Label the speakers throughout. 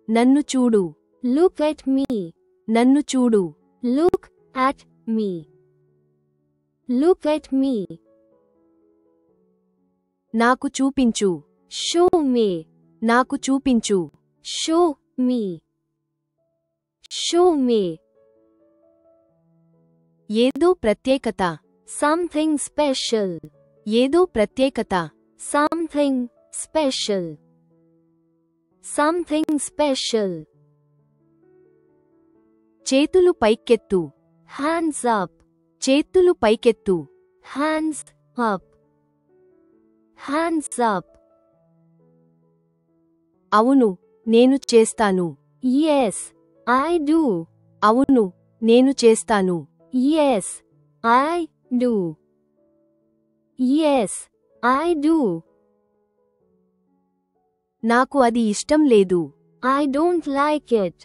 Speaker 1: నన్ను చూడు.
Speaker 2: Look at me.
Speaker 1: నన్ను చూడు.
Speaker 2: Look at me. Look at me.
Speaker 1: నాకు చూపించు.
Speaker 2: Show me.
Speaker 1: నాకు చూపించు.
Speaker 2: Show me. Show me.
Speaker 1: ఏదో ప్రత్యేకత.
Speaker 2: Something special.
Speaker 1: ఏదో ప్రత్యేకత.
Speaker 2: Something special. Something special.
Speaker 1: చేతులు పైకెత్తు.
Speaker 2: Hands up.
Speaker 1: చేతులు పైకెత్తు.
Speaker 2: Hands up. Hands up.
Speaker 1: అవును, నేను చేస్తాను.
Speaker 2: Yes, I do.
Speaker 1: అవును, నేను చేస్తాను.
Speaker 2: Yes, I do. Yes, I do.
Speaker 1: నాకు అది ఇష్టం లేదు.
Speaker 2: I don't like it.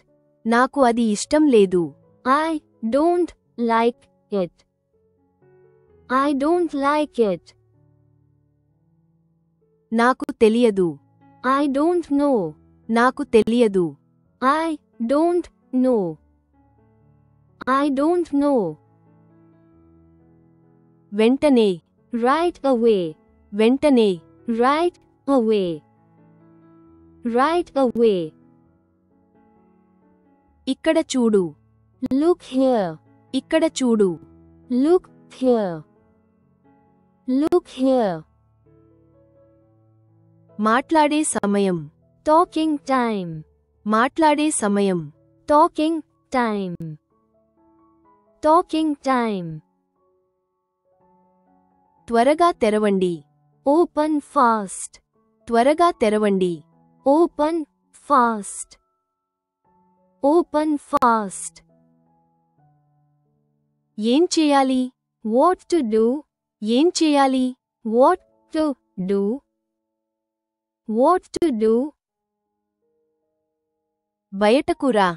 Speaker 1: నాకు అది ఇష్టం లేదు.
Speaker 2: I don't like it. I don't like it.
Speaker 1: నాకు తెలియదు.
Speaker 2: I don't know.
Speaker 1: నాకు తెలియదు.
Speaker 2: I don't know. I don't know.
Speaker 1: వెంటనే.
Speaker 2: Right away.
Speaker 1: వెంటనే.
Speaker 2: Right away. Right away.
Speaker 1: ఇక్కడ చూడు.
Speaker 2: Look here.
Speaker 1: ఇక్కడ చూడు.
Speaker 2: Look here. Look here.
Speaker 1: మాట్లాడే సమయం.
Speaker 2: Talking time.
Speaker 1: మాట్లాడే సమయం.
Speaker 2: Talking time. Talking time.
Speaker 1: త్వరగా తెరవండి.
Speaker 2: Open fast.
Speaker 1: త్వరగా తెరవండి.
Speaker 2: Open fast. Open fast.
Speaker 1: ఏం చేయాలి?
Speaker 2: What to do?
Speaker 1: ఏం చేయాలి?
Speaker 2: What to do? What to do?
Speaker 1: బయటకు రా.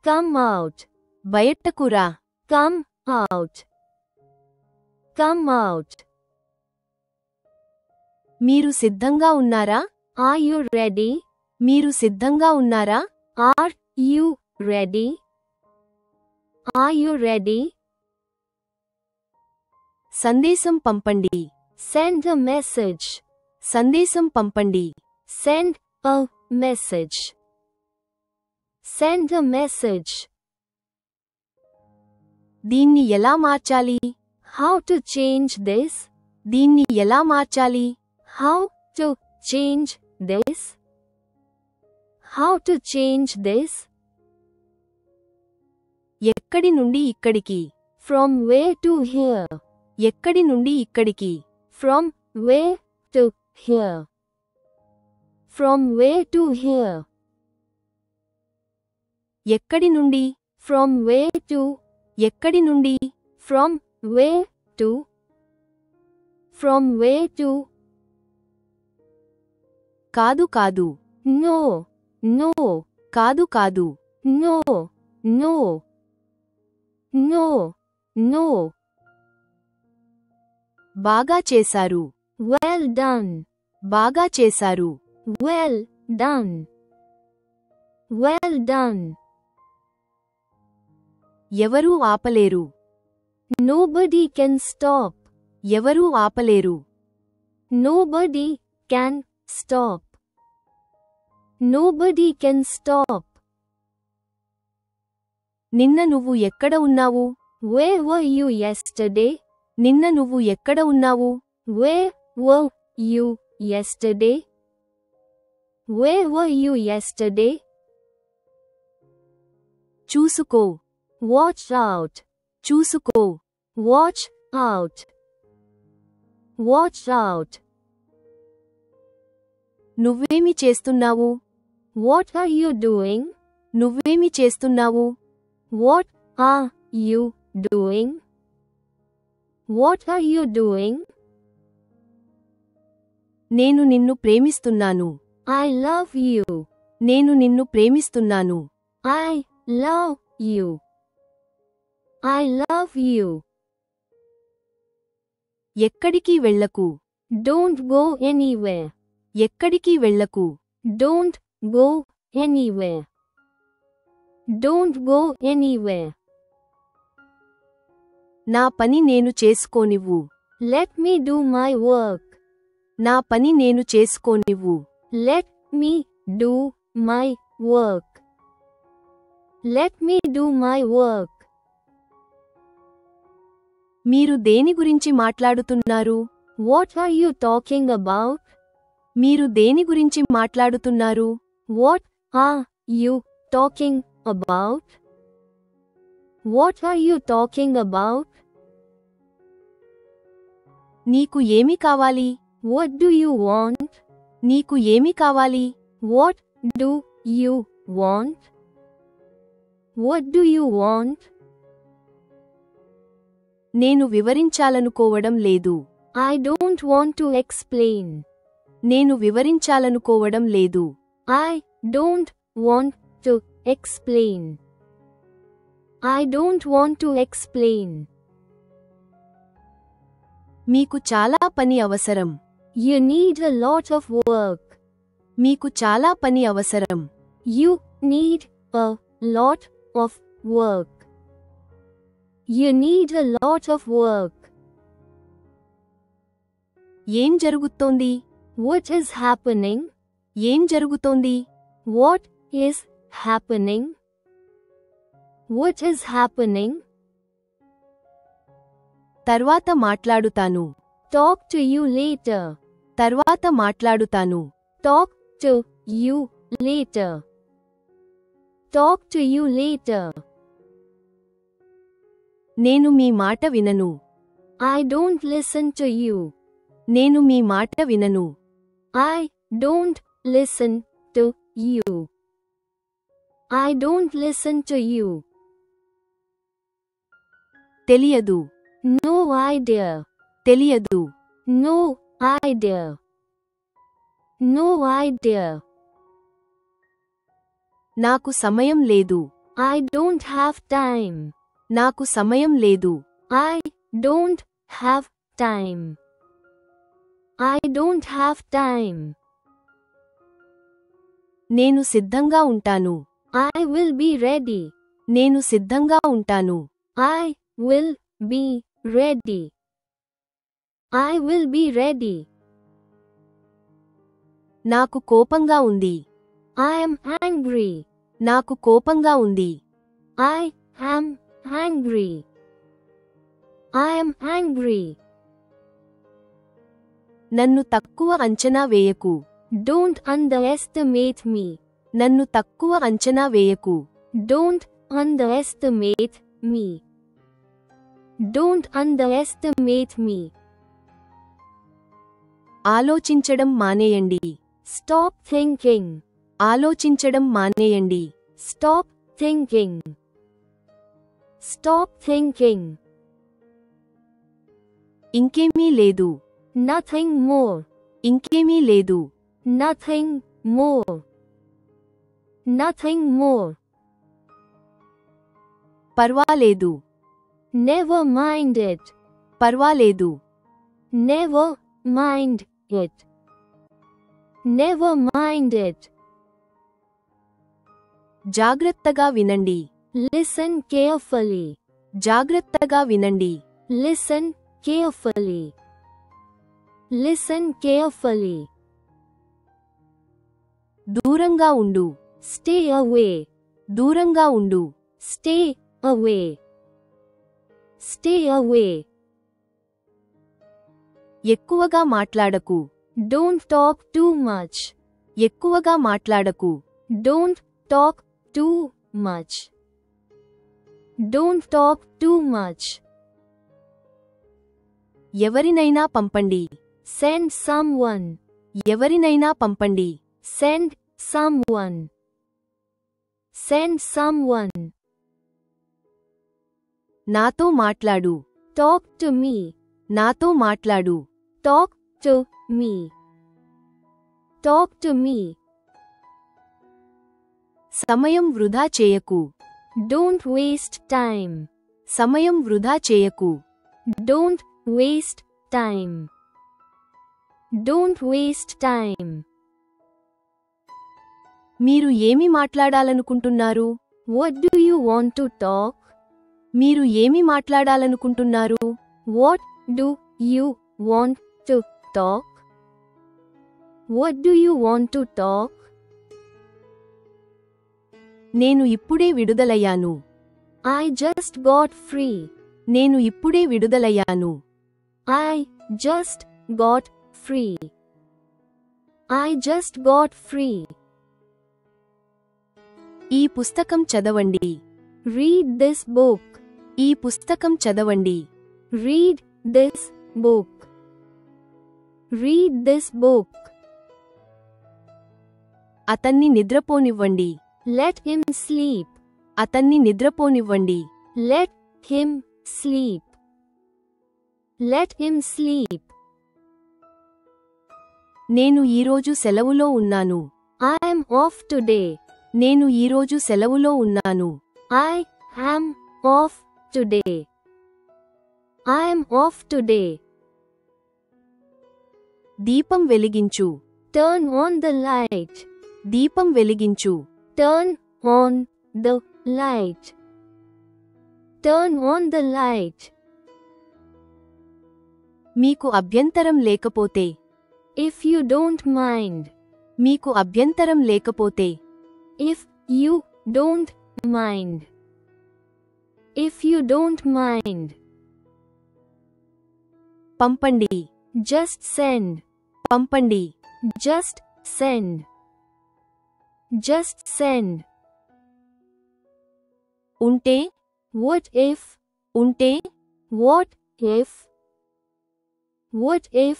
Speaker 2: Come out.
Speaker 1: బయటకు రా.
Speaker 2: Come out. Come out.
Speaker 1: మీరు సిద్ధంగా ఉన్నారా?
Speaker 2: Are you ready?
Speaker 1: మీరు సిద్ధంగా ఉన్నారా?
Speaker 2: Are you ready? Are you ready?
Speaker 1: సందేశం పంపండి.
Speaker 2: Send a message.
Speaker 1: సందేశం పంపండి.
Speaker 2: Send a message. Send a message.
Speaker 1: దీన్ని ఎలా మార్చాలి?
Speaker 2: How to change this?
Speaker 1: దీన్ని ఎలా మార్చాలి?
Speaker 2: How to change this? How to change this?
Speaker 1: ఎక్కడి నుండి ఇక్కడికి?
Speaker 2: From where to here?
Speaker 1: ఎక్కడి నుండి ఇక్కడికి?
Speaker 2: From where to here? From where to here?
Speaker 1: ఎక్కడి నుండి?
Speaker 2: From where to?
Speaker 1: ఎక్కడి నుండి?
Speaker 2: From where to? From where to?
Speaker 1: కాదు కాదు.
Speaker 2: No, no.
Speaker 1: కాదు కాదు.
Speaker 2: No, no. No, no.
Speaker 1: బాగా చేశారు.
Speaker 2: Well done.
Speaker 1: బాగా చేశారు.
Speaker 2: Well done. Well done.
Speaker 1: ఎవరూ ఆపలేరు.
Speaker 2: Nobody can stop.
Speaker 1: ఎవరూ ఆపలేరు.
Speaker 2: Nobody can stop. Nobody can stop.
Speaker 1: నిన్న నువ్వు ఎక్కడ ఉన్నావు?
Speaker 2: Where were you yesterday?
Speaker 1: నిన్న నువ్వు ఎక్కడ ఉన్నావు?
Speaker 2: Where were you yesterday? Where were you yesterday?
Speaker 1: చూసుకో.
Speaker 2: Watch out.
Speaker 1: చూసుకో.
Speaker 2: Watch out. Watch out.
Speaker 1: నువ్వేమి చేస్తున్నావు?
Speaker 2: What are you doing?
Speaker 1: నువ్వేమి చేస్తున్నావు?
Speaker 2: What are you doing? What are you doing?
Speaker 1: నేను నిన్ను ప్రేమిస్తున్నాను.
Speaker 2: I love you.
Speaker 1: నేను నిన్ను ప్రేమిస్తున్నాను.
Speaker 2: I love you. I love you.
Speaker 1: ఎక్కడికి వెళ్ళకు.
Speaker 2: Don't go anywhere.
Speaker 1: ఎక్కడికి వెళ్ళకు.
Speaker 2: Don't go anywhere. Don't go anywhere.
Speaker 1: నా పని నేను చేసుకోనివ్వు.
Speaker 2: Let me do my work.
Speaker 1: నా పని నేను చేసుకోనివ్వు.
Speaker 2: Let me do my work. Let me do my work.
Speaker 1: మీరు దేని గురించి మాట్లాడుతున్నారు?
Speaker 2: What are you talking about?
Speaker 1: మీరు దేని గురించి మాట్లాడుతున్నారు?
Speaker 2: What are you talking about? What are you talking about?
Speaker 1: నీకు ఏమి కావాలి?
Speaker 2: What do you want?
Speaker 1: నీకు ఏమి కావాలి?
Speaker 2: What do you want? What do you want?
Speaker 1: నేను వివరించాలనుకోవడం లేదు.
Speaker 2: I don't want to explain.
Speaker 1: నేను వివరించాలనుకోవడం లేదు.
Speaker 2: I don't want to explain. I don't want to explain.
Speaker 1: మీకు చాలా పని అవసరం.
Speaker 2: You need a lot of work.
Speaker 1: మీకు చాలా పని అవసరం.
Speaker 2: You need a lot of work. You need a lot of work.
Speaker 1: ఏం జరుగుతోంది?
Speaker 2: What is happening?
Speaker 1: ఏం జరుగుతోంది?
Speaker 2: What is happening? What is happening?
Speaker 1: తర్వాత మాట్లాడుతాను.
Speaker 2: Talk to you later.
Speaker 1: తర్వాత మాట్లాడుతాను.
Speaker 2: Talk to you later. Talk to you later.
Speaker 1: నేను మీ మాట వినను.
Speaker 2: I don't listen to you.
Speaker 1: నేను మీ మాట వినను.
Speaker 2: I don't listen to you. I don't listen to you.
Speaker 1: తెలియదు.
Speaker 2: No idea.
Speaker 1: తెలియదు.
Speaker 2: No idea. No idea.
Speaker 1: నాకు సమయం లేదు.
Speaker 2: I don't have time.
Speaker 1: నాకు సమయం లేదు.
Speaker 2: I don't have time. I don't have time.
Speaker 1: నేను సిద్ధంగా ఉంటాను.
Speaker 2: I will be ready.
Speaker 1: నేను సిద్ధంగా ఉంటాను.
Speaker 2: I will be ready. I will be ready.
Speaker 1: నాకు కోపంగా ఉంది.
Speaker 2: I am angry.
Speaker 1: నాకు కోపంగా ఉంది.
Speaker 2: I am angry. I am angry.
Speaker 1: నన్ను తక్కువ అంచనా వేయకు.
Speaker 2: Don't underestimate me.
Speaker 1: నన్ను తక్కువ అంచనా వేయకు.
Speaker 2: Don't underestimate me. Don't underestimate me.
Speaker 1: ఆలోచించడం మానేయండి.
Speaker 2: Stop thinking.
Speaker 1: ఆలోచించడం మానేయండి.
Speaker 2: Stop thinking. Stop thinking.
Speaker 1: ఇంకేమీ లేదు.
Speaker 2: Nothing more.
Speaker 1: ఇంకేమీ లేదు.
Speaker 2: Nothing more. Nothing more.
Speaker 1: పర్వాలేదు.
Speaker 2: Never mind it.
Speaker 1: పర్వాలేదు.
Speaker 2: Never mind it. Never mind it.
Speaker 1: జాగ్రత్తగా వినండి.
Speaker 2: Listen carefully.
Speaker 1: జాగ్రత్తగా వినండి.
Speaker 2: Listen carefully. Listen carefully.
Speaker 1: దూరంగా ఉండు.
Speaker 2: Stay away.
Speaker 1: దూరంగా ఉండు.
Speaker 2: Stay away. Stay away.
Speaker 1: ఎక్కువగా మాట్లాడకు.
Speaker 2: Don't talk too much.
Speaker 1: ఎక్కువగా మాట్లాడకు.
Speaker 2: Don't talk too much. Don't talk too much.
Speaker 1: ఎవరినైనా పంపండి.
Speaker 2: Send someone.
Speaker 1: ఎవరినైనా పంపండి.
Speaker 2: Send someone. Send someone.
Speaker 1: నాతో మాట్లాడు.
Speaker 2: Talk to me.
Speaker 1: నాతో మాట్లాడు.
Speaker 2: Talk to me. Talk to me.
Speaker 1: సమయం వృధా చేయకు.
Speaker 2: Don't waste time.
Speaker 1: సమయం వృధా చేయకు.
Speaker 2: Don't waste time. Don't waste time.
Speaker 1: మీరు ఏమి మాట్లాడాలనుకుంటున్నారు?
Speaker 2: What do you want to talk?
Speaker 1: మీరు ఏమి మాట్లాడాలనుకుంటున్నారు?
Speaker 2: What do you want to talk? What do you want to talk?
Speaker 1: నేను ఇప్పుడే విడుదలయ్యాను.
Speaker 2: I just got free.
Speaker 1: నేను ఇప్పుడే విడుదలయ్యాను.
Speaker 2: I just got free. I just got free.
Speaker 1: ఈ పుస్తకం చదవండి.
Speaker 2: Read this book.
Speaker 1: ఈ పుస్తకం చదవండి.
Speaker 2: Read this book. Read this book.
Speaker 1: అతన్ని నిద్రపోనివ్వండి.
Speaker 2: Let him sleep.
Speaker 1: అతన్ని నిద్రపోనివ్వండి.
Speaker 2: Let him sleep. Let him sleep.
Speaker 1: నేను ఈరోజు సెలవులో ఉన్నాను.
Speaker 2: I am off today.
Speaker 1: నేను ఈరోజు సెలవులో ఉన్నాను.
Speaker 2: I am off today. I am off today.
Speaker 1: దీపం వెలిగించు.
Speaker 2: Turn on the light.
Speaker 1: దీపం వెలిగించు.
Speaker 2: Turn on the light. Turn on the light.
Speaker 1: మీకు అభ్యంతరం లేకపోతే.
Speaker 2: If you don't mind.
Speaker 1: మీకు అభ్యంతరం లేకపోతే.
Speaker 2: If you don't mind. If you don't mind.
Speaker 1: పంపండి.
Speaker 2: Just send.
Speaker 1: పంపండి.
Speaker 2: Just send. Just send.
Speaker 1: ఉంటే.
Speaker 2: What if?
Speaker 1: ఉంటే.
Speaker 2: What if? What if?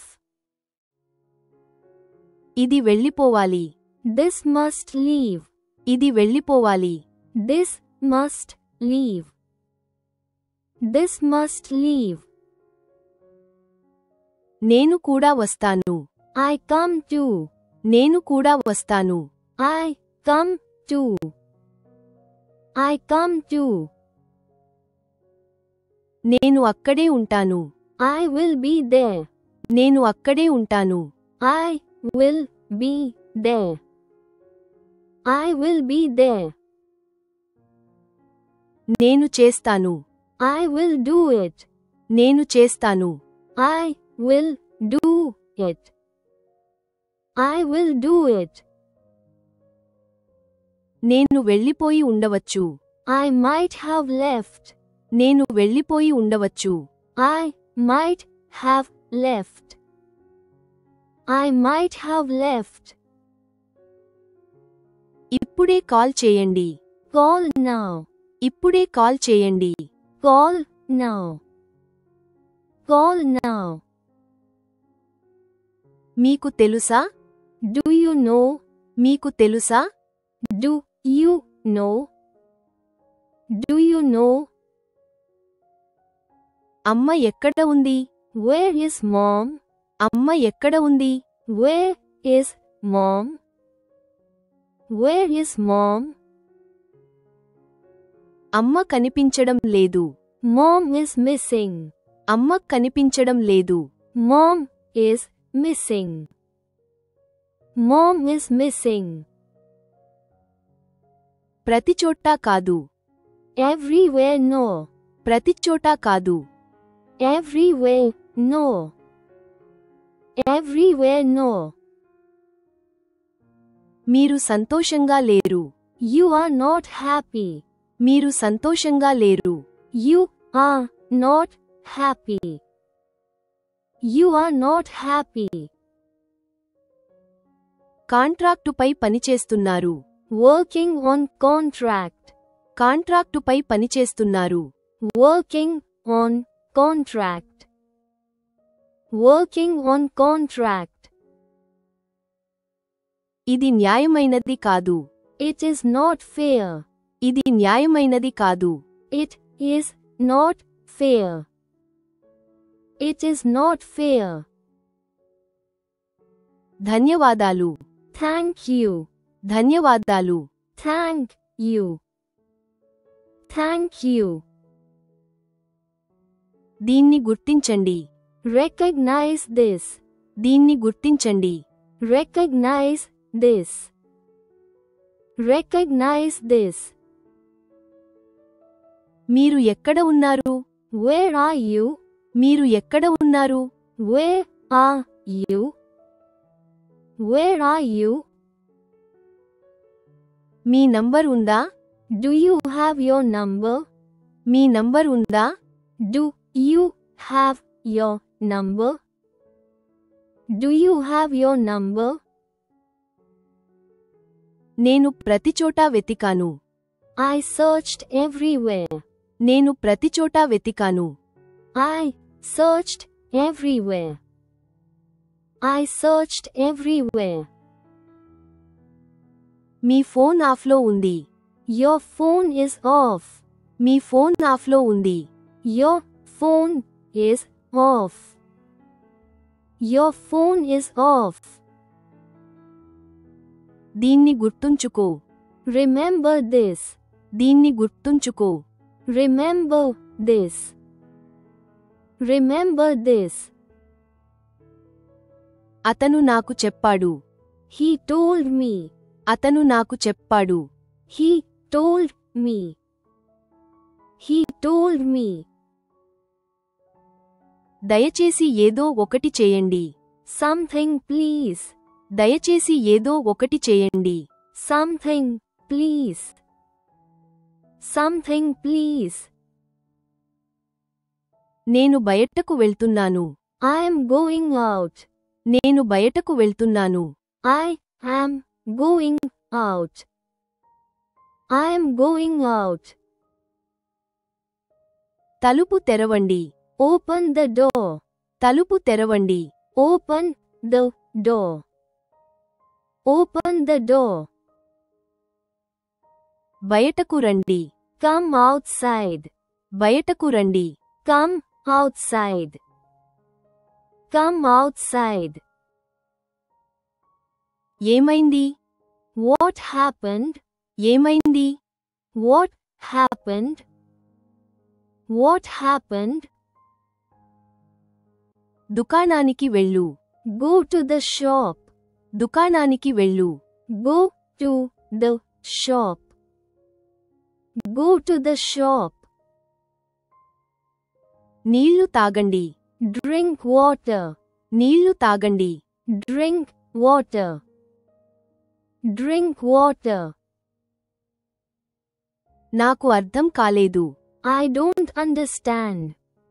Speaker 1: ఇది వెళ్ళిపోవాలి.
Speaker 2: This must leave.
Speaker 1: ఇది వెళ్ళిపోవాలి.
Speaker 2: This must leave. This must leave.
Speaker 1: నేను కూడా వస్తాను.
Speaker 2: I come too.
Speaker 1: నేను కూడా వస్తాను.
Speaker 2: I come too. I come too.
Speaker 1: నేను అక్కడే ఉంటాను.
Speaker 2: I will be there.
Speaker 1: నేను అక్కడే ఉంటాను.
Speaker 2: I will be there. I will be there.
Speaker 1: నేను చేస్తాను.
Speaker 2: I will do it.
Speaker 1: నేను చేస్తాను.
Speaker 2: I will do it. I will do it.
Speaker 1: నేను వెళ్ళిపోయి ఉండవచ్చు.
Speaker 2: I might have left.
Speaker 1: నేను వెళ్ళిపోయి ఉండవచ్చు.
Speaker 2: I might have left. I might have left.
Speaker 1: ఇప్పుడే కాల్ చేయండి.
Speaker 2: Call now.
Speaker 1: ఇప్పుడే కాల్ చేయండి.
Speaker 2: Call now. Call now.
Speaker 1: మీకు తెలుసా?
Speaker 2: Do you know?
Speaker 1: మీకు తెలుసా?
Speaker 2: Do you know? Do you know?
Speaker 1: అమ్మ ఎక్కడ ఉంది?
Speaker 2: Where is mom?
Speaker 1: అమ్మ ఎక్కడ ఉంది?
Speaker 2: Where is mom? Where is mom?
Speaker 1: అమ్మ కనిపించడం లేదు.
Speaker 2: Mom is missing.
Speaker 1: అమ్మ కనిపించడం లేదు.
Speaker 2: Mom is missing. Mom is missing.
Speaker 1: ప్రతి చోటా కాదు.
Speaker 2: Everywhere no.
Speaker 1: ప్రతి చోటా కాదు.
Speaker 2: Everywhere no. Everywhere no.
Speaker 1: మీరు సంతోషంగా లేరు.
Speaker 2: You are not happy.
Speaker 1: మీరు సంతోషంగా లేరు.
Speaker 2: You are not happy. You are not happy.
Speaker 1: కాంట్రాక్టుపై పనిచేస్తున్నారు.
Speaker 2: Working on contract.
Speaker 1: కాంట్రాక్టుపై పనిచేస్తున్నారు.
Speaker 2: Working on contract. Working on contract.
Speaker 1: ఇది న్యాయమైనది కాదు.
Speaker 2: It is not fair.
Speaker 1: ఇది న్యాయమైనది కాదు.
Speaker 2: It is not fair. It is not fair.
Speaker 1: ధన్యవాదాలు.
Speaker 2: Thank you.
Speaker 1: ధన్యవాదాలు.
Speaker 2: Thank you. Thank you.
Speaker 1: దీన్ని గుర్తించండి.
Speaker 2: Recognize this.
Speaker 1: దీన్ని గుర్తించండి.
Speaker 2: Recognize this. Recognize this.
Speaker 1: మీరు ఎక్కడ ఉన్నారు?
Speaker 2: Where are you?
Speaker 1: మీరు ఎక్కడ ఉన్నారు?
Speaker 2: Where are you? Where are you?
Speaker 1: Me number ఉందా?
Speaker 2: Do you have your number?
Speaker 1: Me number ఉందా?
Speaker 2: Do you have your number? Do you have your number?
Speaker 1: నేను ప్రతి చోటా వెతికాను.
Speaker 2: I searched everywhere.
Speaker 1: నేను ప్రతి చోటా వెతికాను.
Speaker 2: I searched everywhere. I searched everywhere.
Speaker 1: Me phone ఆఫ్లో ఉంది.
Speaker 2: Your phone is off.
Speaker 1: Me phone ఆఫ్లో ఉంది.
Speaker 2: Your phone is off. Your phone is off.
Speaker 1: దీన్ని గుర్తుంచుకో.
Speaker 2: Remember this.
Speaker 1: దీన్ని గుర్తుంచుకో.
Speaker 2: Remember this. Remember this.
Speaker 1: అతను నాకు చెప్పాడు.
Speaker 2: He told me.
Speaker 1: అతను నాకు చెప్పాడు.
Speaker 2: He told me. He told me.
Speaker 1: దయచేసి ఏదో ఒకటి చేయండి.
Speaker 2: Something please.
Speaker 1: దయచేసి ఏదో ఒకటి చేయండి.
Speaker 2: Something please. Something please.
Speaker 1: నేను బయటకు వెళ్తున్నాను.
Speaker 2: I am going out.
Speaker 1: నేను బయటకు వెళ్తున్నాను.
Speaker 2: I am going out. I am going out.
Speaker 1: తలుపు తెరవండి.
Speaker 2: Open the door.
Speaker 1: తలుపు తెరవండి.
Speaker 2: Open the door. Open the door.
Speaker 1: బయటకు రండి.
Speaker 2: Come outside.
Speaker 1: బయటకు రండి.
Speaker 2: Come outside. Come outside.
Speaker 1: ఏమైంది?
Speaker 2: What happened?
Speaker 1: ఏమైంది?
Speaker 2: What happened? What happened?
Speaker 1: దుకాణానికి వెళ్ళు.
Speaker 2: Go to the shop.
Speaker 1: దుకాణానికి వెళ్ళు.
Speaker 2: Go to the shop. Go to the shop.
Speaker 1: నీళ్లు తాగండి.
Speaker 2: Drink water.
Speaker 1: నీళ్లు తాగండి.
Speaker 2: Drink water. Drink water.
Speaker 1: నాకు అర్థం కాలేదు.
Speaker 2: I don't understand.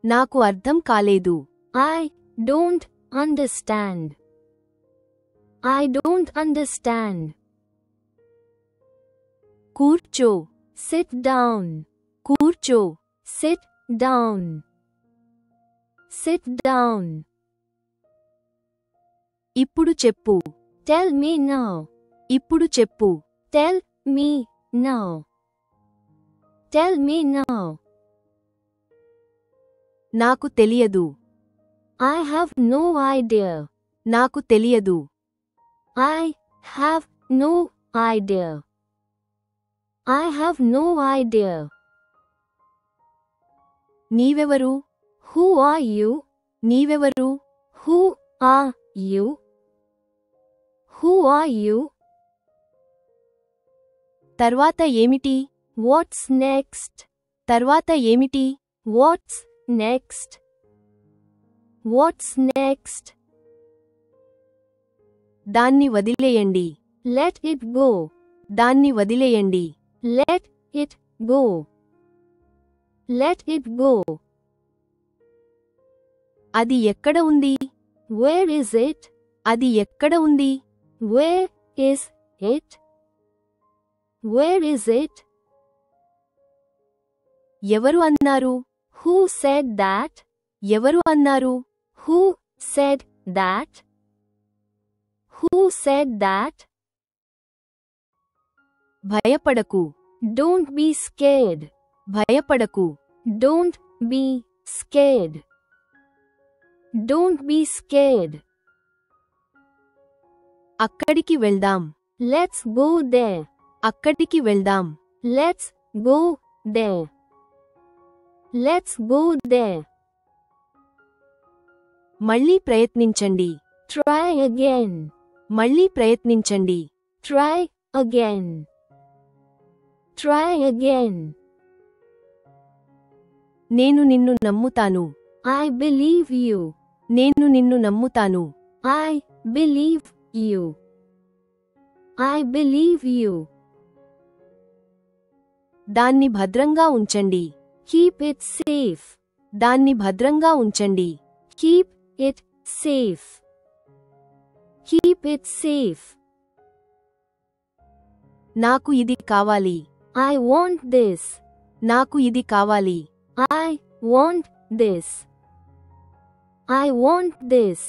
Speaker 1: నాకు అర్థం కాలేదు.
Speaker 2: I don't understand. I don't understand.
Speaker 1: కూర్చో.
Speaker 2: Sit down.
Speaker 1: కూర్చో.
Speaker 2: Sit down. Sit down.
Speaker 1: ఇప్పుడు చెప్పు.
Speaker 2: Tell me now.
Speaker 1: ఇప్పుడు చెప్పు.
Speaker 2: Tell me now. Tell me now.
Speaker 1: నాకు తెలియదు.
Speaker 2: I have no idea.
Speaker 1: నాకు తెలియదు.
Speaker 2: I have no idea. I have no idea.
Speaker 1: నీవెవరు?
Speaker 2: Who are you?
Speaker 1: నీవెవరు?
Speaker 2: Who are you? Who are you?
Speaker 1: తర్వాత ఏమిటి?
Speaker 2: What's next?
Speaker 1: తర్వాత ఏమిటి?
Speaker 2: What's next? What's next?
Speaker 1: దాన్ని వదిలేయండి.
Speaker 2: Let it go.
Speaker 1: దాన్ని వదిలేయండి.
Speaker 2: Let it go. Let it go.
Speaker 1: అది ఎక్కడ ఉంది?
Speaker 2: Where is it?
Speaker 1: అది ఎక్కడ ఉంది?
Speaker 2: Where is it? Where is it?
Speaker 1: ఎవరు అన్నారు?
Speaker 2: Who said that?
Speaker 1: ఎవరు అన్నారు?
Speaker 2: Who said that? Who said that?
Speaker 1: భయపడకు.
Speaker 2: Don't be scared.
Speaker 1: భయపడకు.
Speaker 2: Don't be scared. Don't be scared.
Speaker 1: అక్కడికి వెళ్దాం.
Speaker 2: Let's go there.
Speaker 1: అక్కడికి వెళ్దాం.
Speaker 2: Let's go there. Let's go there.
Speaker 1: మళ్ళీ ప్రయత్నించండి.
Speaker 2: Try again.
Speaker 1: మళ్ళీ ప్రయత్నించండి.
Speaker 2: Try again. Try again.
Speaker 1: నేను నిన్ను నమ్ముతాను.
Speaker 2: I believe you.
Speaker 1: నేను నిన్ను నమ్ముతాను.
Speaker 2: I believe you. I believe you.
Speaker 1: దాన్ని భద్రంగా ఉంచండి.
Speaker 2: Keep it safe.
Speaker 1: దాన్ని భద్రంగా ఉంచండి.
Speaker 2: Keep it safe. Keep it safe.
Speaker 1: నాకు ఇది కావాలి.
Speaker 2: I want this.
Speaker 1: నాకు ఇది కావాలి.
Speaker 2: I want this. I want this.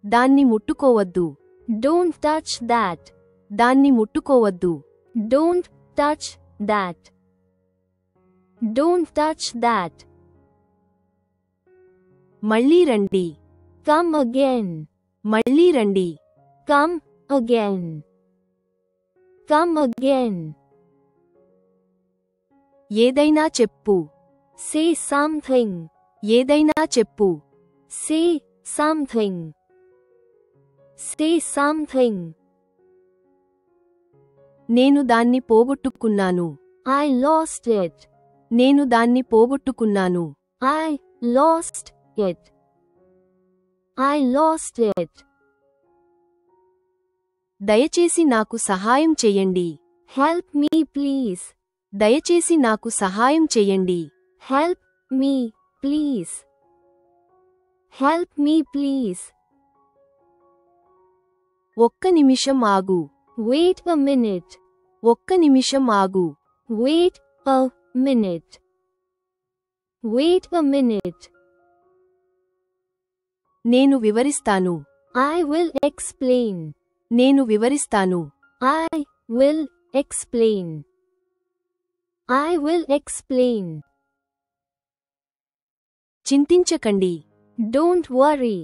Speaker 1: దాన్ని ముట్టుకోవద్దు.
Speaker 2: Don't touch that.
Speaker 1: దాన్ని ముట్టుకోవద్దు.
Speaker 2: Don't touch that. Don't touch that.
Speaker 1: మళ్ళీ రండి.
Speaker 2: Come again.
Speaker 1: మళ్ళీ రండి.
Speaker 2: Come again. Come again.
Speaker 1: ఏదైనా చెప్పు.
Speaker 2: Say something.
Speaker 1: ఏదైనా చెప్పు.
Speaker 2: Say something. Say something.
Speaker 1: నేను దాన్ని పోగొట్టుకున్నాను.
Speaker 2: I lost it.
Speaker 1: నేను దాన్ని పోగొట్టుకున్నాను.
Speaker 2: I lost it. I lost it.
Speaker 1: దయచేసి నాకు సహాయం చెయ్యండి.
Speaker 2: Help me please.
Speaker 1: దయచేసి నాకు సహాయం చెయ్యండి.
Speaker 2: Help me please. Help me please.
Speaker 1: ఒక్క నిమిషం ఆగు.
Speaker 2: Wait a minute.
Speaker 1: ఒక్క నిమిషం ఆగు.
Speaker 2: Wait a minute. Wait a minute.
Speaker 1: నేను వివరిస్తాను.
Speaker 2: I will explain.
Speaker 1: నేను వివరిస్తాను.
Speaker 2: I will explain. I will explain.
Speaker 1: చింతించకండి.
Speaker 2: Don't worry.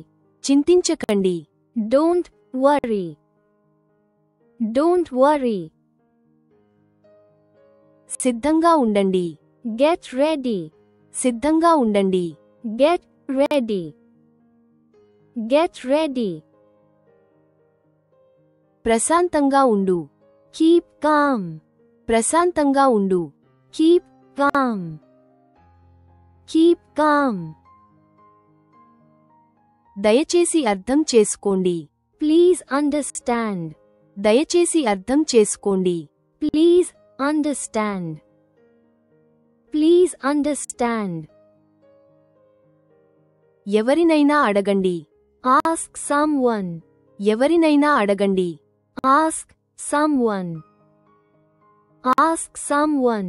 Speaker 1: చింతించకండి.
Speaker 2: Don't worry. Don't worry.
Speaker 1: సిద్ధంగా ఉండండి.
Speaker 2: Get ready.
Speaker 1: సిద్ధంగా ఉండండి.
Speaker 2: Get ready. Get ready.
Speaker 1: ప్రశాంతంగా ఉండు.
Speaker 2: Keep calm.
Speaker 1: ప్రశాంతంగా ఉండు.
Speaker 2: Keep calm. Keep calm.
Speaker 1: దయచేసి అర్థం చేసుకోండి.
Speaker 2: Please understand.
Speaker 1: దయచేసి అర్థం చేసుకోండి.
Speaker 2: Please understand. Please understand.
Speaker 1: ఎవరినైనా అడగండి.
Speaker 2: Ask someone.
Speaker 1: ఎవరినైనా అడగండి.
Speaker 2: Ask someone. Ask someone.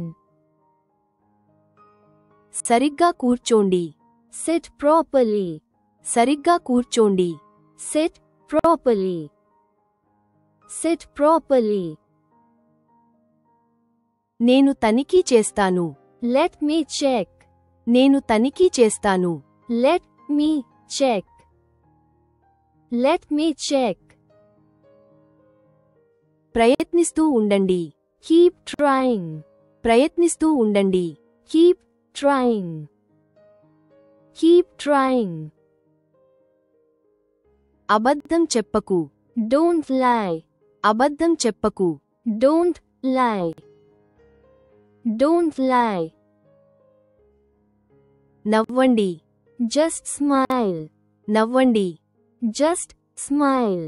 Speaker 1: సరిగ్గా కూర్చోండి.
Speaker 2: Sit properly.
Speaker 1: సరిగ్గా కూర్చోండి.
Speaker 2: Sit properly. Sit properly.
Speaker 1: నేను తనిఖీ చేస్తాను.
Speaker 2: Let me check.
Speaker 1: నేను తనిఖీ చేస్తాను.
Speaker 2: Let me check. Let me check.
Speaker 1: ప్రయత్నిస్తూ ఉండండి.
Speaker 2: Keep trying.
Speaker 1: ప్రయత్నిస్తూ ఉండండి.
Speaker 2: Keep trying. Keep trying.
Speaker 1: అబద్ధం చెప్పకు.
Speaker 2: Don't lie.
Speaker 1: అబద్ధం చెప్పకు.
Speaker 2: Don't lie. Don't lie.
Speaker 1: నవ్వండి.
Speaker 2: Just smile.
Speaker 1: నవ్వండి.
Speaker 2: Just smile.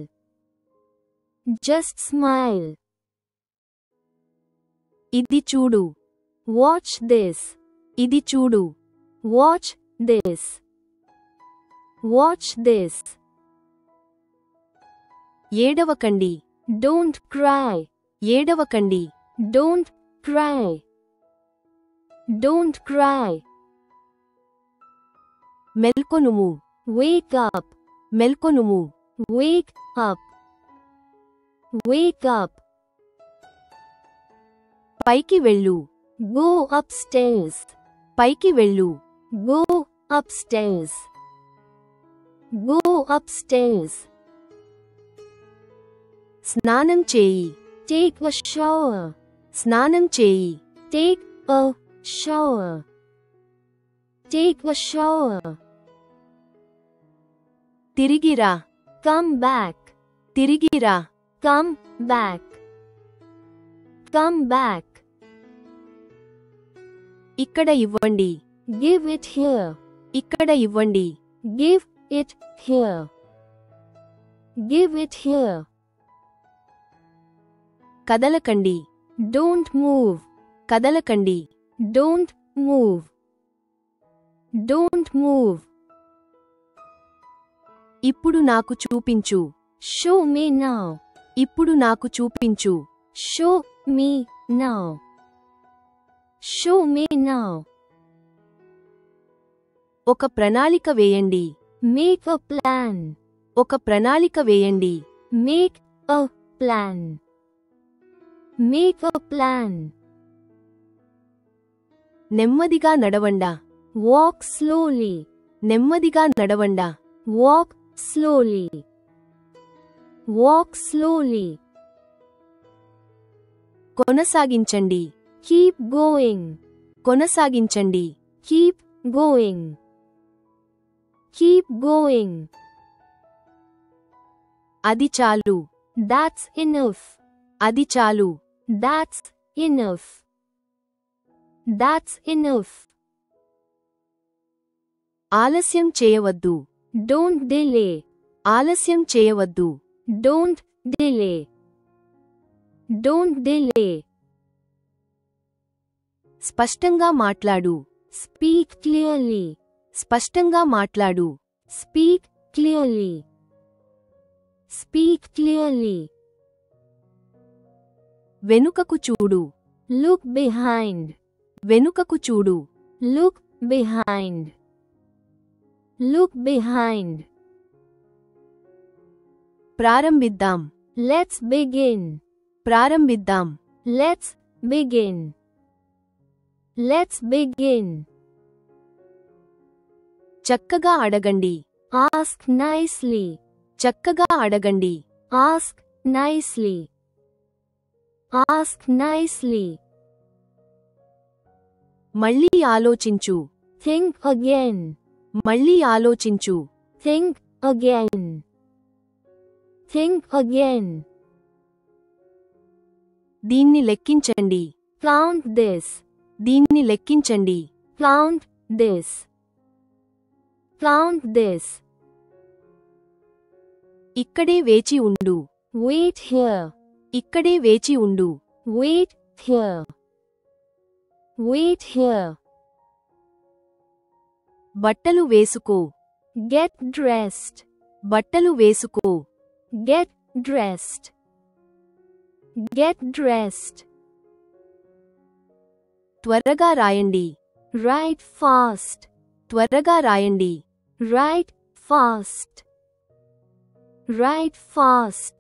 Speaker 2: Just smile.
Speaker 1: ఇది చూడు.
Speaker 2: Watch this.
Speaker 1: ఇది చూడు.
Speaker 2: Watch this. Watch this.
Speaker 1: ఏడవకండి.
Speaker 2: Don't cry.
Speaker 1: ఏడవకండి.
Speaker 2: Don't cry. Don't cry.
Speaker 1: మెల్కొనుము.
Speaker 2: Wake up.
Speaker 1: మెల్కొనుము.
Speaker 2: Wake up. Wake up.
Speaker 1: పైకి వెళ్ళు.
Speaker 2: Go upstairs.
Speaker 1: పైకి వెళ్ళు.
Speaker 2: Go upstairs. Go upstairs.
Speaker 1: స్నానం చేయి.
Speaker 2: Take a shower.
Speaker 1: స్నానం చేయి.
Speaker 2: Take a shower. Take a shower.
Speaker 1: తిరిగిరా.
Speaker 2: Come back.
Speaker 1: తిరిగిరా.
Speaker 2: Come back. Come back.
Speaker 1: ఇక్కడ ఇవ్వండి.
Speaker 2: Give it here.
Speaker 1: ఇక్కడ ఇవ్వండి.
Speaker 2: Give it here. Give it here.
Speaker 1: కదలకండి.
Speaker 2: Don't move.
Speaker 1: కదలకండి.
Speaker 2: Don't move. Don't move.
Speaker 1: ఇప్పుడు నాకు చూపించు.
Speaker 2: Show me now.
Speaker 1: ఇప్పుడు నాకు చూపించు.
Speaker 2: Show me now. Show me now.
Speaker 1: ఒక ప్రణాళిక వేయండి.
Speaker 2: Make a plan.
Speaker 1: ఒక ప్రణాళిక వేయండి.
Speaker 2: Make a plan. Make a plan.
Speaker 1: నెమ్మదిగా నడవండా.
Speaker 2: Walk slowly.
Speaker 1: నెమ్మదిగా నడవండా.
Speaker 2: Walk slowly. Walk slowly.
Speaker 1: కొనసాగించండి.
Speaker 2: Keep going.
Speaker 1: కొనసాగించండి.
Speaker 2: Keep going. Keep going.
Speaker 1: అది చాలు.
Speaker 2: That's enough.
Speaker 1: అది చాలు.
Speaker 2: That's enough. That's enough.
Speaker 1: ఆలస్యం చేయవద్దు.
Speaker 2: Don't delay.
Speaker 1: ఆలస్యం చేయవద్దు.
Speaker 2: Don't delay. Don't delay.
Speaker 1: స్పష్టంగా మాట్లాడు.
Speaker 2: Speak clearly.
Speaker 1: స్పష్టంగా మాట్లాడు.
Speaker 2: Speak clearly. Speak clearly.
Speaker 1: వెనుకకు చూడు.
Speaker 2: Look behind.
Speaker 1: వెనుకకు చూడు.
Speaker 2: Look behind. Look behind.
Speaker 1: ప్రారంభిద్దాం.
Speaker 2: Let's begin.
Speaker 1: ప్రారంభిద్దాం.
Speaker 2: Let's begin. Let's begin.
Speaker 1: చక్కగా అడగండి.
Speaker 2: Ask nicely.
Speaker 1: చక్కగా అడగండి.
Speaker 2: Ask nicely. Ask nicely.
Speaker 1: మళ్ళీ ఆలోచించు.
Speaker 2: Think again.
Speaker 1: మళ్ళీ ఆలోచించు.
Speaker 2: Think again. Think again.
Speaker 1: దీన్ని లెక్కించండి.
Speaker 2: Count this.
Speaker 1: దీన్ని లెక్కించండి.
Speaker 2: Count this. Count this.
Speaker 1: ఇక్కడే వేచి ఉండు.
Speaker 2: Wait here.
Speaker 1: ఇక్కడే వేచి ఉండు.
Speaker 2: Wait here. Wait here.
Speaker 1: బట్టలు వేసుకో.
Speaker 2: Get dressed.
Speaker 1: బట్టలు వేసుకో.
Speaker 2: Get dressed. Get dressed.
Speaker 1: త్వరగా రాయండి.
Speaker 2: Write fast.
Speaker 1: త్వరగా రాయండి.
Speaker 2: Write fast. Write fast.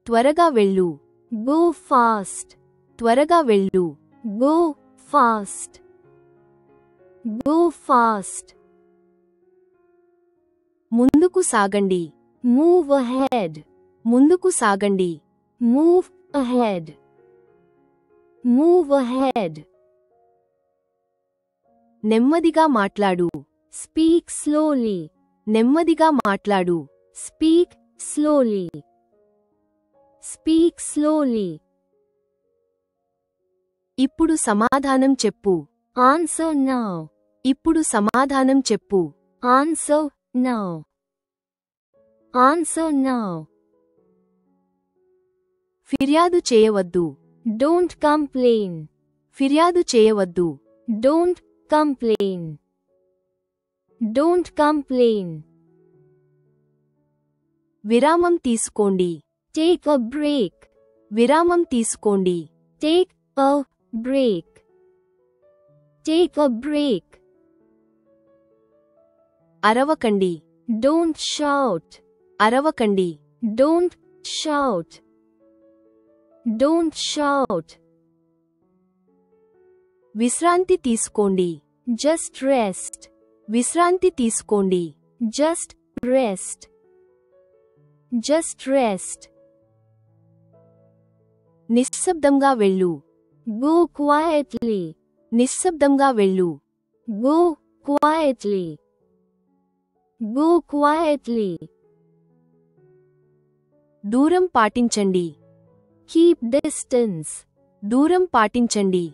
Speaker 1: త్వరగా వెళ్ళు.
Speaker 2: Go fast.
Speaker 1: త్వరగా వెళ్ళు.
Speaker 2: Go fast. Go fast.
Speaker 1: ముందుకు సాగండి.
Speaker 2: Move ahead.
Speaker 1: ముందుకు సాగండి.
Speaker 2: Move ahead. Move ahead.
Speaker 1: నెమ్మదిగా మాట్లాడు.
Speaker 2: Speak slowly.
Speaker 1: నెమ్మదిగా మాట్లాడు.
Speaker 2: Speak slowly. Speak slowly.
Speaker 1: ఇప్పుడు సమాధానం చెప్పు.
Speaker 2: Answer now.
Speaker 1: ఇప్పుడు సమాధానం చెప్పు.
Speaker 2: Answer now. Answer now.
Speaker 1: ఫిర్యాదు చేయవద్దు.
Speaker 2: Don't complain.
Speaker 1: ఫిర్యాదు చేయవద్దు.
Speaker 2: Don't complain. Don't complain.
Speaker 1: విరామం తీసుకోండి.
Speaker 2: Take a break.
Speaker 1: విరామం తీసుకోండి.
Speaker 2: Take a break. Take a break.
Speaker 1: అరవకండి.
Speaker 2: Don't shout.
Speaker 1: అరవకండి.
Speaker 2: Don't shout. Don't shout.
Speaker 1: విశ్రాంతి తీసుకోండి.
Speaker 2: Just rest.
Speaker 1: విశ్రాంతి తీసుకోండి.
Speaker 2: Just rest. Just rest.
Speaker 1: నిశ్శబ్దంగా వెళ్ళు.
Speaker 2: Go quietly.
Speaker 1: నిశ్శబ్దంగా వెళ్ళు.
Speaker 2: Go quietly. Go quietly.
Speaker 1: దూరం పాటించండి.
Speaker 2: Keep distance.
Speaker 1: దూరం పాటించండి.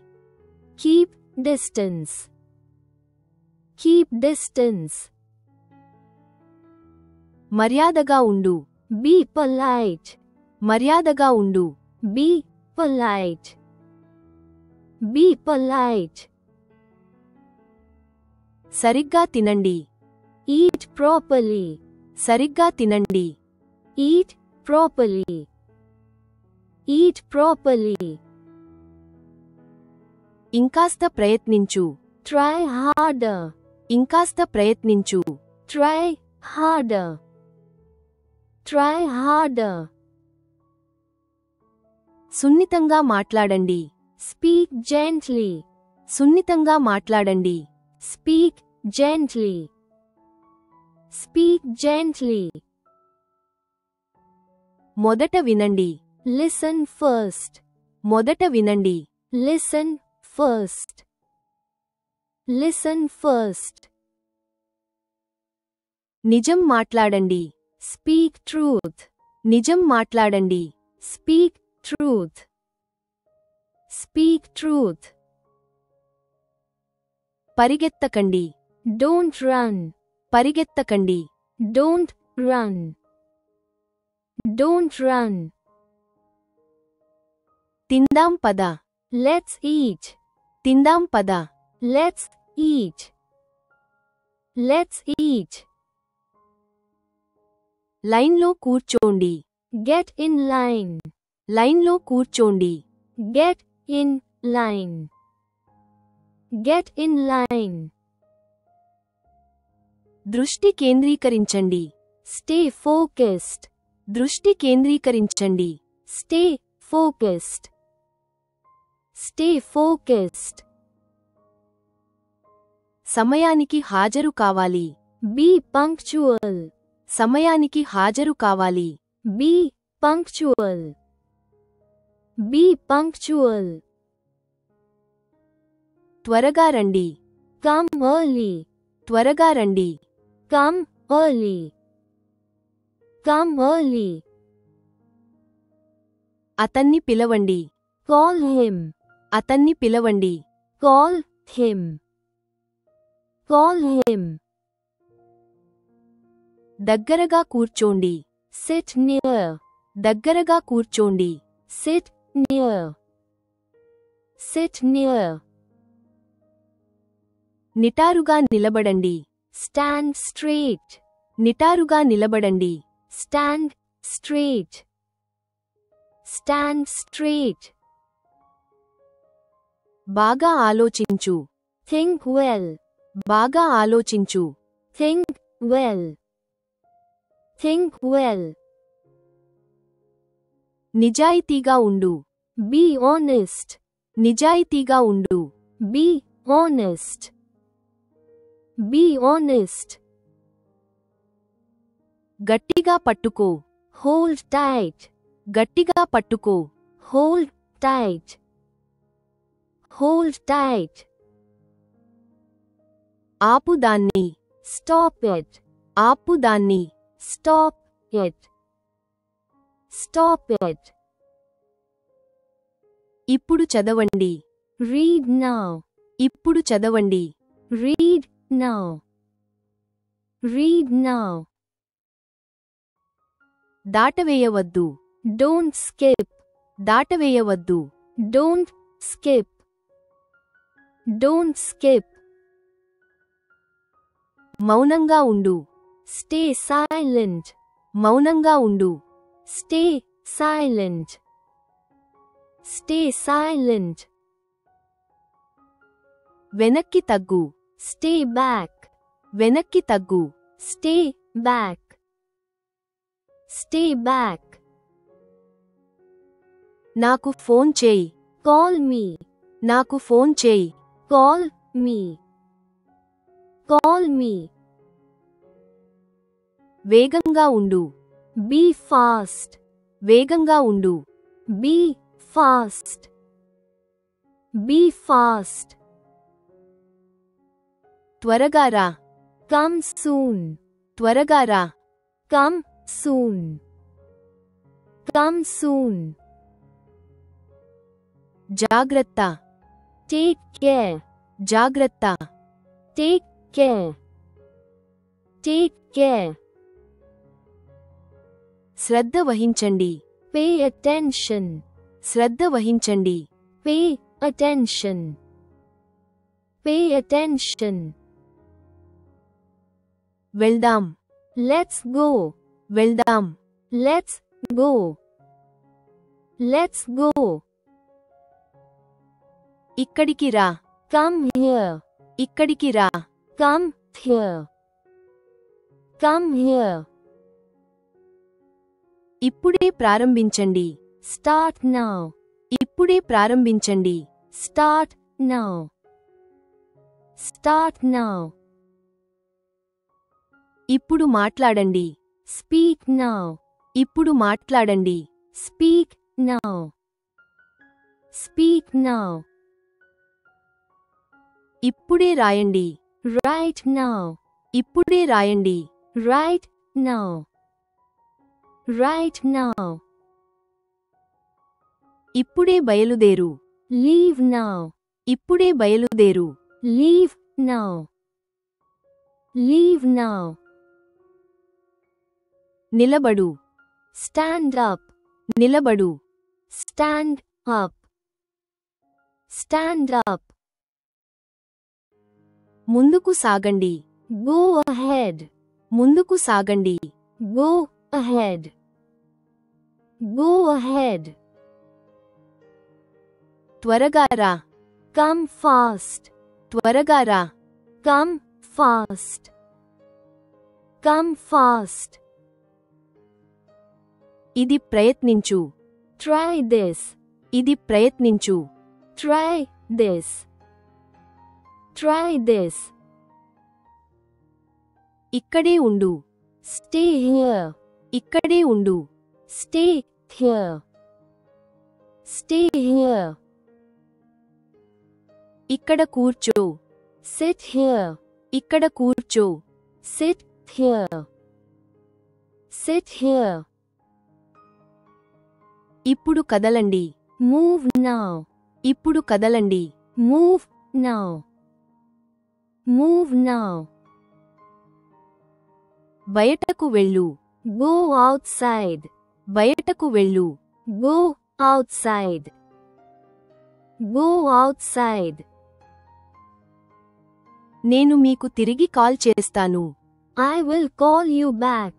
Speaker 2: Keep distance. Keep distance.
Speaker 1: మర్యాదగా ఉండు.
Speaker 2: Be polite.
Speaker 1: మర్యాదగా ఉండు.
Speaker 2: Be polite. Be polite.
Speaker 1: సరిగ్గా తినండి.
Speaker 2: Eat properly.
Speaker 1: సరిగ్గా తినండి.
Speaker 2: Eat properly. Eat properly.
Speaker 1: ఇంకాస్త ప్రయత్నించు.
Speaker 2: Try harder.
Speaker 1: ఇంకాస్త ప్రయత్నించు.
Speaker 2: Try harder. Try harder.
Speaker 1: సున్నితంగా మాట్లాడండి.
Speaker 2: Speak gently.
Speaker 1: సున్నితంగా మాట్లాడండి.
Speaker 2: Speak gently. Speak gently.
Speaker 1: మొదట వినండి.
Speaker 2: Listen first.
Speaker 1: మొదట వినండి.
Speaker 2: Listen first. Listen first.
Speaker 1: నిజం మాట్లాడండి.
Speaker 2: Speak truth.
Speaker 1: నిజం మాట్లాడండి.
Speaker 2: Speak truth. Speak truth.
Speaker 1: పరిగెత్తకండి.
Speaker 2: Don't run.
Speaker 1: పరిగెత్తకండి.
Speaker 2: Don't run. Don't run.
Speaker 1: తిందాం పద.
Speaker 2: Let's eat.
Speaker 1: తిందాం పద.
Speaker 2: Let's eat. Let's eat.
Speaker 1: లైన్లో కూర్చోండి.
Speaker 2: Get in line.
Speaker 1: లైన్లో కూర్చోండి.
Speaker 2: Get in line. Get in line.
Speaker 1: దృష్టి కేంద్రీకరించండి.
Speaker 2: Stay focused.
Speaker 1: దృష్టి కేంద్రీకరించండి.
Speaker 2: Stay focused. Stay focused.
Speaker 1: సమయానికి హాజరు కావాలి.
Speaker 2: Be punctual.
Speaker 1: సమయానికి హాజరు కావాలి.
Speaker 2: Be punctual. Be punctual.
Speaker 1: త్వరగా రండి.
Speaker 2: Come early.
Speaker 1: త్వరగా రండి.
Speaker 2: Come early. Come early.
Speaker 1: అతన్ని పిలవండి.
Speaker 2: Call him.
Speaker 1: అతన్ని పిలవండి.
Speaker 2: Call him. Call him.
Speaker 1: దగ్గరగా కూర్చోండి.
Speaker 2: Sit near.
Speaker 1: దగ్గరగా కూర్చోండి.
Speaker 2: Sit near. Sit near.
Speaker 1: నిటారుగా నిలబడండి.
Speaker 2: Stand straight.
Speaker 1: నిటారుగా నిలబడండి.
Speaker 2: Stand straight. Stand straight.
Speaker 1: బాగా ఆలోచించు.
Speaker 2: Think well.
Speaker 1: బాగా ఆలోచించు.
Speaker 2: Think well. Think well.
Speaker 1: నిజాయితీగా ఉండు.
Speaker 2: Be honest.
Speaker 1: నిజాయితీగా ఉండు.
Speaker 2: Be honest. Be honest.
Speaker 1: గట్టిగా పట్టుకో.
Speaker 2: Hold tight.
Speaker 1: గట్టిగా పట్టుకో.
Speaker 2: Hold tight. Hold tight.
Speaker 1: ఆపు దాన్ని.
Speaker 2: Stop it.
Speaker 1: ఆపు దాన్ని.
Speaker 2: Stop it. Stop it.
Speaker 1: ఇప్పుడు చదవండి.
Speaker 2: Read now.
Speaker 1: ఇప్పుడు చదవండి.
Speaker 2: Read now. Read now.
Speaker 1: దాటవేయవద్దు.
Speaker 2: Don't skip.
Speaker 1: దాటవేయవద్దు.
Speaker 2: Don't skip. Don't skip.
Speaker 1: మౌనంగా ఉండు.
Speaker 2: Stay silent.
Speaker 1: మౌనంగా ఉండు.
Speaker 2: Stay silent. Stay silent.
Speaker 1: వెనక్కి తగ్గు.
Speaker 2: Stay back.
Speaker 1: వెనక్కి తగ్గు.
Speaker 2: Stay back. Stay back.
Speaker 1: నాకు ఫోన్ చేయి.
Speaker 2: Call me.
Speaker 1: నాకు ఫోన్ చేయి.
Speaker 2: Call me. Call me.
Speaker 1: వేగంగా ఉండు.
Speaker 2: Be fast.
Speaker 1: వేగంగా ఉండు.
Speaker 2: Be fast. Be fast.
Speaker 1: త్వరగా రా.
Speaker 2: Come soon.
Speaker 1: త్వరగా రా.
Speaker 2: Come soon. Come soon.
Speaker 1: జాగ్రత్త.
Speaker 2: Take care.
Speaker 1: జాగ్రత్త.
Speaker 2: Take care. Take care.
Speaker 1: శ్రద్ధ వహించండి.
Speaker 2: Pay attention.
Speaker 1: శ్రద్ధ వహించండి.
Speaker 2: Pay attention. Pay attention.
Speaker 1: వెళ్దాం.
Speaker 2: Let's go.
Speaker 1: వెళ్దాం.
Speaker 2: Let's go. Let's go.
Speaker 1: ఇక్కడికి రా.
Speaker 2: Come here.
Speaker 1: ఇక్కడికి రా.
Speaker 2: Come here. Come here.
Speaker 1: ఇప్పుడే ప్రారంభించండి.
Speaker 2: Start now.
Speaker 1: ఇప్పుడే ప్రారంభించండి.
Speaker 2: Start now. Start now.
Speaker 1: ఇప్పుడు మాట్లాడండి.
Speaker 2: Speak now.
Speaker 1: ఇప్పుడు మాట్లాడండి.
Speaker 2: Speak now. Speak now.
Speaker 1: ఇప్పుడే రాయండి.
Speaker 2: Write now.
Speaker 1: ఇప్పుడే రాయండి.
Speaker 2: Write now. Write now.
Speaker 1: ఇప్పుడే బయలుదేరు.
Speaker 2: Leave now.
Speaker 1: ఇప్పుడే బయలుదేరు.
Speaker 2: Leave now. Leave now.
Speaker 1: నిలబడు.
Speaker 2: Stand up.
Speaker 1: నిలబడు.
Speaker 2: Stand up. Stand up.
Speaker 1: ముందుకు సాగండి.
Speaker 2: Go ahead.
Speaker 1: ముందుకు సాగండి.
Speaker 2: Go ahead. Go ahead.
Speaker 1: త్వరగా రా.
Speaker 2: Come fast.
Speaker 1: త్వరగా రా.
Speaker 2: Come fast. Come fast.
Speaker 1: ఇది ప్రయత్నించు.
Speaker 2: Try this.
Speaker 1: ఇది ప్రయత్నించు.
Speaker 2: Try this. Try this.
Speaker 1: ఇక్కడే ఉండు.
Speaker 2: Stay here.
Speaker 1: ఇక్కడే ఉండు.
Speaker 2: Stay here. Stay here.
Speaker 1: ఇక్కడ కూర్చో.
Speaker 2: Sit here.
Speaker 1: ఇక్కడ కూర్చో.
Speaker 2: Sit here. Sit here.
Speaker 1: ఇప్పుడు కదలండి.
Speaker 2: Move now.
Speaker 1: ఇప్పుడు కదలండి.
Speaker 2: Move now. Move now.
Speaker 1: బయటకు వెళ్ళు.
Speaker 2: Go outside.
Speaker 1: బయటకు వెళ్ళు.
Speaker 2: Go outside. Go outside.
Speaker 1: నేను మీకు తిరిగి కాల్ చేస్తాను.
Speaker 2: I will call you back.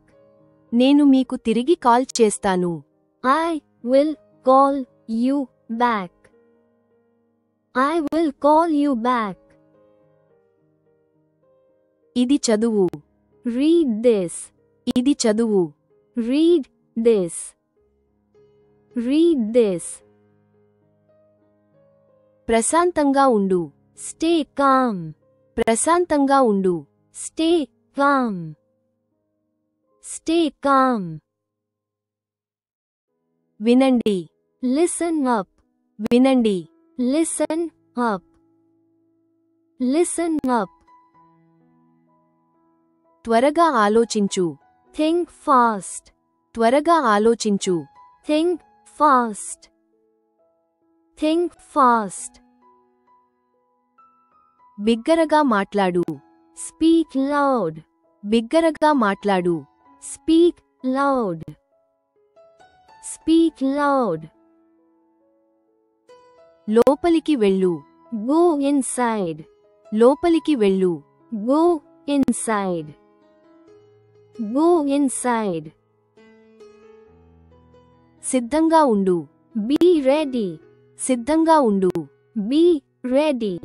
Speaker 1: నేను మీకు తిరిగి కాల్ చేస్తాను.
Speaker 2: I will call you back. I will call you back.
Speaker 1: ఇది చదువు.
Speaker 2: Read this.
Speaker 1: ఇది చదువు.
Speaker 2: Read this. Read this.
Speaker 1: ప్రశాంతంగా ఉండు.
Speaker 2: Stay calm.
Speaker 1: ప్రశాంతంగా ఉండు.
Speaker 2: Stay calm. Stay calm.
Speaker 1: వినండి.
Speaker 2: Listen up.
Speaker 1: వినండి.
Speaker 2: Listen up. Listen up.
Speaker 1: త్వరగా ఆలోచించు.
Speaker 2: Think fast.
Speaker 1: త్వరగా ఆలోచించు.
Speaker 2: Think fast. Think fast.
Speaker 1: బిగ్గరగా మాట్లాడు.
Speaker 2: Speak loud.
Speaker 1: బిగ్గరగా మాట్లాడు.
Speaker 2: Speak loud. Speak loud.
Speaker 1: లోపలికి వెళ్ళు.
Speaker 2: Go inside.
Speaker 1: లోపలికి వెళ్ళు.
Speaker 2: Go inside. Go inside.
Speaker 1: సిద్ధంగా ఉండు.
Speaker 2: Be ready.
Speaker 1: సిద్ధంగా ఉండు.
Speaker 2: Be ready.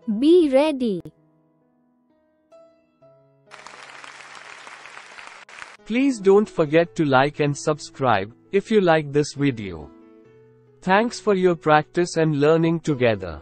Speaker 2: Be ready.
Speaker 3: Please don't forget to like and subscribe if you like this video. Thanks for your practice and learning together.